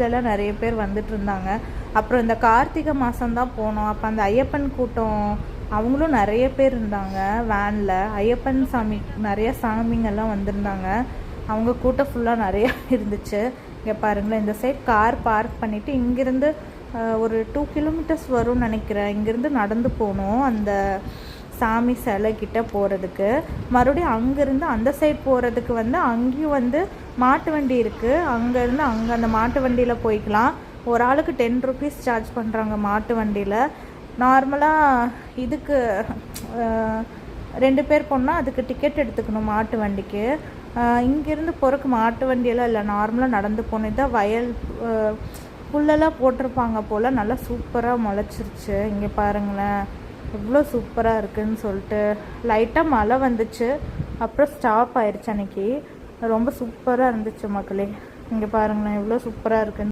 எல்லாம் நிறைய பேர் வந்துட்டு இருந்தாங்க. அப்புறம் இந்த கார்த்திகை மாதம்தான் போனோம். அப்போ அந்த ஐயப்பன் கூட்டம் அவங்களும் நிறைய பேர் இருந்தாங்க. வேனில் ஐயப்பன் சாமி நிறைய சாமிங்கெல்லாம் வந்திருந்தாங்க. அவங்க கூட்டம் ஃபுல்லாக நிறையா இருந்துச்சு. இங்கே பாருங்களேன், இந்த சைட் கார் பார்க் பண்ணிவிட்டு இங்கேருந்து ஒரு 2 கிலோமீட்டர்ஸ் வரும்னு நினைக்கிறேன். இங்கேருந்து நடந்து போகணும் அந்த சாமி சிலை கிட்ட போகிறதுக்கு. மறுபடியும் அங்கேருந்து அந்த சைட் போகிறதுக்கு அங்கேயும் மாட்டு வண்டி இருக்குது. அங்கேருந்து அங்கே அந்த மாட்டு வண்டியில் போய்க்கலாம். ஒரு ஆளுக்கு 10 ருபீஸ் சார்ஜ் பண்ணுறாங்க மாட்டு வண்டியில். நார்மலாக இதுக்கு 2 பேர் போனால் அதுக்கு டிக்கெட் எடுத்துக்கணும் மாட்டு வண்டிக்கு. இங்கேருந்து போகிறக்கு மாட்டு வண்டியெல்லாம் இல்லை, நார்மலாக நடந்து போனது. இதான் வயல் புல்லெல்லாம் போட்டிருப்பாங்க போல். நல்லா சூப்பராக முளைச்சிருச்சு. இங்கே பாருங்களேன் எவ்வளோ சூப்பராக இருக்குதுன்னு சொல்லிட்டு. லைட்டாக மழை வந்துச்சு, அப்புறம் ஸ்டாப் ஆயிடுச்சு. அன்றைக்கி ரொம்ப சூப்பராக இருந்துச்சு மக்களே. இங்கே பாருங்களேன் எவ்வளோ சூப்பராக இருக்குன்னு.